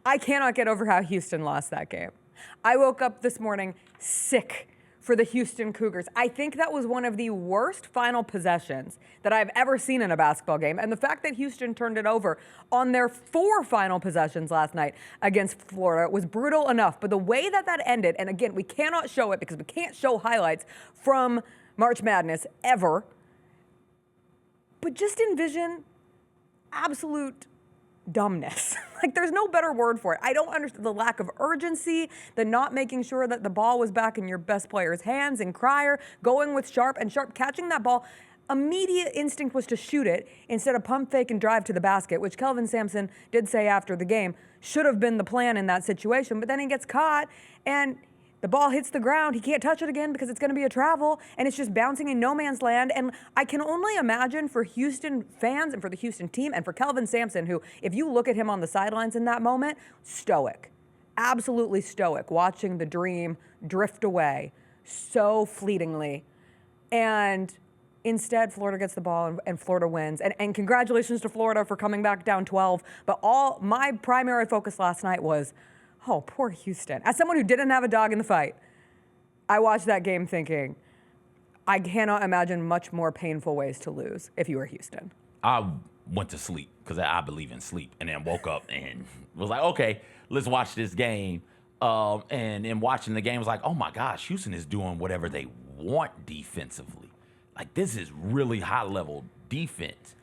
I cannot get over how Houston lost that game. I woke up this morning sick for the Houston Cougars. I think that was one of the worst final possessions that I've ever seen in a basketball game. And the fact that Houston turned it over on their 4 final possessions last night against Florida was brutal enough. But the way that that ended, and again, we cannot show it because we can't show highlights from March Madness ever. But just envision absolute dumbness. Like, there's no better word for it. I don't understand the lack of urgency, the not making sure that the ball was back in your best player's hands, and Cryer going with Sharp, and Sharp catching that ball. Immediate instinct was to shoot it instead of pump fake and drive to the basket, which Kelvin Sampson did say after the game should have been the plan in that situation. But then he gets caught and the ball hits the ground. He can't touch it again because it's going to be a travel, and it's just bouncing in no man's land. And I can only imagine for Houston fans and for the Houston team and for Kelvin Sampson, who, if you look at him on the sidelines in that moment, stoic, absolutely stoic, watching the dream drift away so fleetingly. And instead, Florida gets the ball and Florida wins. And congratulations to Florida for coming back down 12. But my primary focus last night was, oh, poor Houston. As someone who didn't have a dog in the fight, I watched that game thinking, I cannot imagine much more painful ways to lose if you were Houston. I went to sleep because I believe in sleep, and then woke up and was like, okay, let's watch this game. And in watching the game, was like, oh my gosh, Houston is doing whatever they want defensively. Like, this is really high-level defense.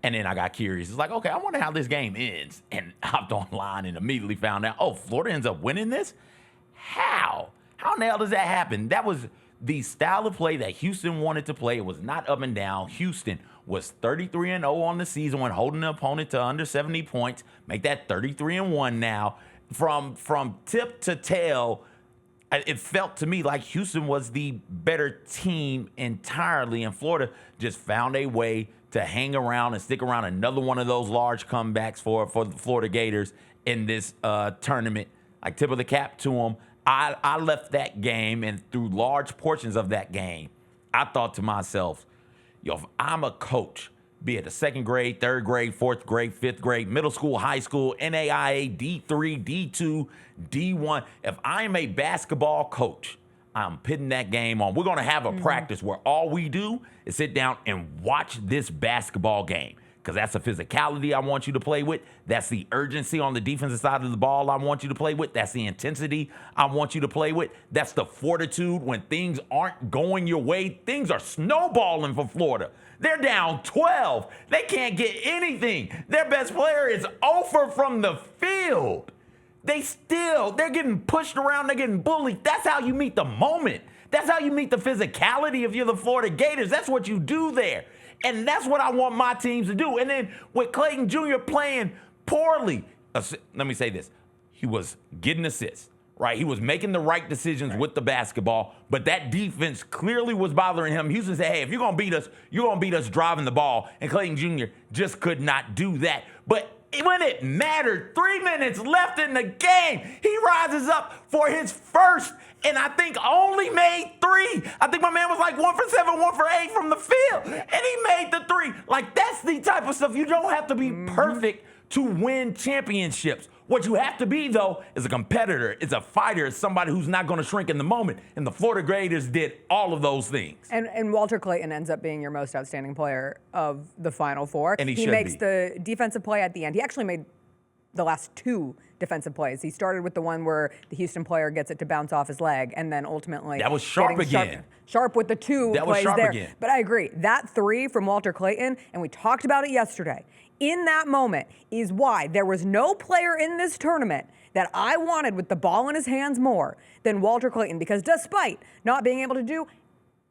And then I got curious. It's like, okay, I wonder how this game ends. And hopped online and immediately found out, oh, Florida ends up winning this? How? How in the hell does that happen? That was the style of play that Houston wanted to play. It was not up and down. Houston was 33-0 on the season when holding the opponent to under 70 points. Make that 33-1 now. From tip to tail, it felt to me like Houston was the better team entirely, and Florida just found a way to hang around and stick around. Another one of those large comebacks for the Florida Gators in this tournament. Like, tip of the cap to them. I left that game, and through large portions of that game, I thought to myself, yo, if I'm a coach, be it the second grade, third grade, fourth grade, fifth grade, middle school, high school, NAIA, D3, D2, D1, if I am a basketball coach, I'm putting that game on. We're going to have a practice where all we do is sit down and watch this basketball game, because that's the physicality I want you to play with. That's the urgency on the defensive side of the ball I want you to play with. That's the intensity I want you to play with. That's the fortitude when things aren't going your way. Things are snowballing for Florida. They're down 12. They can't get anything. Their best player is over from the field. They're getting pushed around, they're getting bullied. That's how you meet the moment. That's how you meet the physicality if you're the Florida Gators. That's what you do there. And that's what I want my teams to do. And then with Clayton Jr. playing poorly, let me say this. He was getting assists, right? He was making the right decisions with the basketball, but that defense clearly was bothering him. Houston said, hey, if you're going to beat us driving the ball. And Clayton Jr. just could not do that. But when it mattered, 3 minutes left in the game, he rises up for his first, and I think only made 3. I think my man was like 1 for 7, 1 for 8 from the field, and he made the 3. Like, that's the type of stuff. You don't have to be perfect to win championships. What you have to be, though, is a competitor, is a fighter, is somebody who's not going to shrink in the moment. And the Florida Gators did all of those things. And Walter Clayton ends up being your most outstanding player of the Final Four. And he makes the defensive play at the end. He actually made the last 2 defensive plays. He started with the one where the Houston player gets it to bounce off his leg, and then ultimately that was Sharp again. Sharp with the 2 that plays was Sharp there. Again. But I agree. That 3 from Walter Clayton, and we talked about it yesterday, in that moment is why there was no player in this tournament that I wanted with the ball in his hands more than Walter Clayton, because despite not being able to do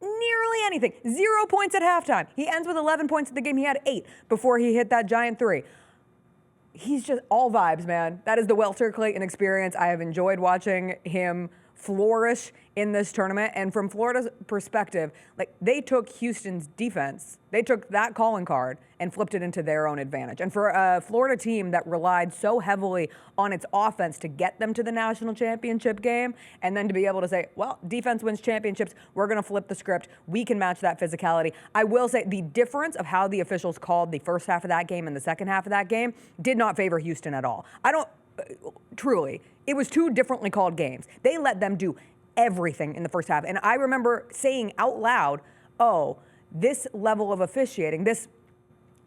nearly anything, 0 points at halftime, he ends with 11 points at the game. He had 8 before he hit that giant 3. He's just all vibes, man. That is the Walter Clayton experience. I have enjoyed watching him flourish in this tournament. And from Florida's perspective, like, they took Houston's defense, they took that calling card and flipped it into their own advantage. And for a Florida team that relied so heavily on its offense to get them to the national championship game, and then to be able to say, well, defense wins championships, we're going to flip the script, we can match that physicality. I will say the difference of how the officials called the first half of that game and the second half of that game did not favor Houston at all. truly, it was two differently called games. They let them do everything in the first half. And I remember saying out loud, oh, this level of officiating, this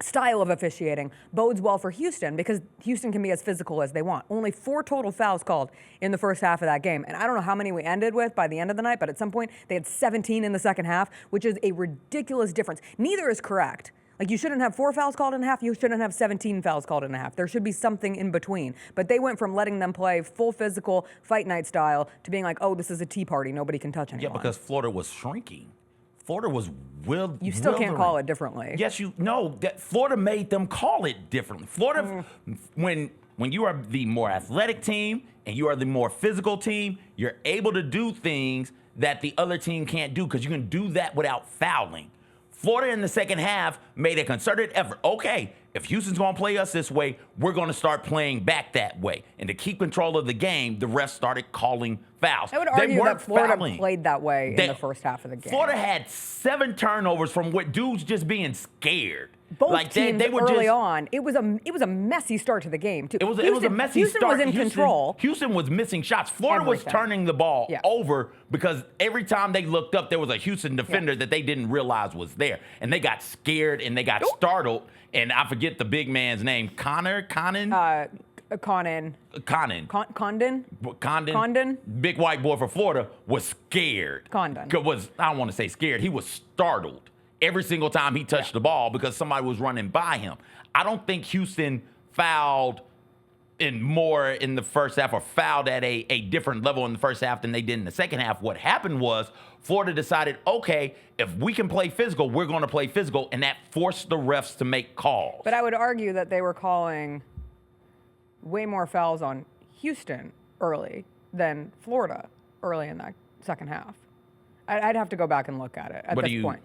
style of officiating bodes well for Houston because Houston can be as physical as they want. Only 4 total fouls called in the first half of that game. And I don't know how many we ended with by the end of the night, but at some point they had 17 in the second half, which is a ridiculous difference. Neither is correct. Like, you shouldn't have 4 fouls called in a half. You shouldn't have 17 fouls called in a half. There should be something in between. But they went from letting them play full physical fight night style to being like, oh, this is a tea party. Nobody can touch anyone. Yeah, because Florida was shrinking. Florida was You still can't call it differently. Yes, Florida made them call it differently. Florida, when you are the more athletic team and you are the more physical team, you're able to do things that the other team can't do because you can do that without fouling. Florida in the second half made a concerted effort. Okay, if Houston's going to play us this way, we're going to start playing back that way. And to keep control of the game, the refs started calling fouls. I would argue that Florida played that way in the first half of the game. Florida had 7 turnovers from what dudes just being scared. Both teams they were early on. It was a messy start to the game too. It was a messy Houston start. Was in control. Houston was missing shots. Florida was turning the ball over because every time they looked up, there was a Houston defender that they didn't realize was there, and they got scared and they got startled. And I forget the big man's name, Condon. Big white boy for Florida was scared. I don't want to say scared. He was startled every single time he touched the ball because somebody was running by him. I don't think Houston fouled in the first half or fouled at a different level in the first half than they did in the second half. What happened was Florida decided, okay, if we can play physical, we're going to play physical, and that forced the refs to make calls. But I would argue that they were calling way more fouls on Houston early than Florida early in that second half. I'd have to go back and look at it at this point.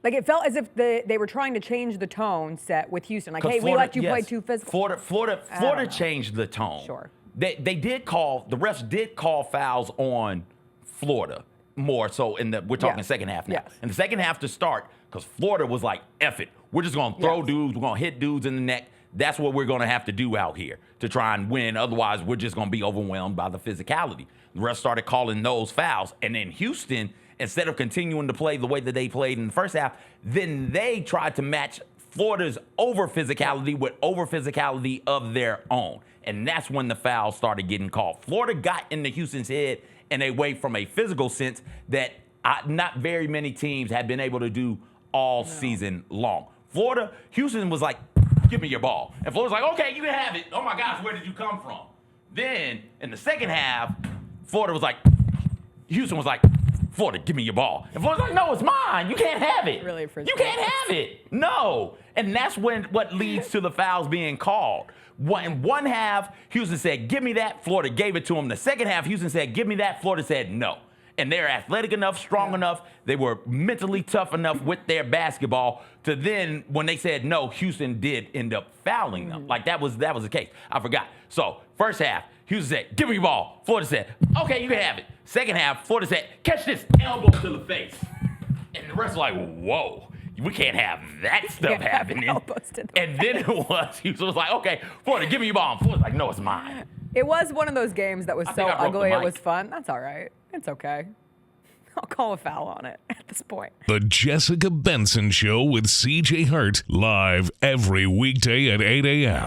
Like, it felt as if they were trying to change the tone set with Houston. Like, hey, we let you play too physical. Florida changed the tone. Sure. The refs did call fouls on Florida more so we're talking second half now. Yes. In the second half to start, because Florida was like, F it. We're just going to throw dudes. We're going to hit dudes in the neck. That's what we're going to have to do out here to try and win. Otherwise, we're just going to be overwhelmed by the physicality. The refs started calling those fouls. And then Houston, instead of continuing to play the way that they played in the first half, then they tried to match Florida's over-physicality with over-physicality of their own. And that's when the fouls started getting called. Florida got into Houston's head in a way from a physical sense that not very many teams have been able to do all season long. Houston was like, give me your ball. And Florida's like, okay, you can have it. Oh my gosh, where did you come from? Then in the second half, Houston was like, Florida, give me your ball. And Florida's like, no, it's mine. You can't have it. Really you can't have it. No. And that's what leads to the fouls being called. In one half, Houston said, give me that. Florida gave it to him. The second half, Houston said, give me that. Florida said, no. And they're athletic enough, strong enough. They were mentally tough enough with their basketball to then, when they said no, Houston did end up fouling them. Like, that was the case. I forgot. So, first half, Houston said, give me your ball. Florida said, okay, you can have it. Second half, Florida said, catch this, elbow to the face. And the rest were like, whoa, we can't have that stuff happening. And then Houston was like, okay, Florida, give me your ball. And Florida's like, no, it's mine. It was one of those games that was so ugly it was fun. That's all right. It's okay. I'll call a foul on it at this point. The Jessica Benson Show with CJ Hart, live every weekday at 8 a.m.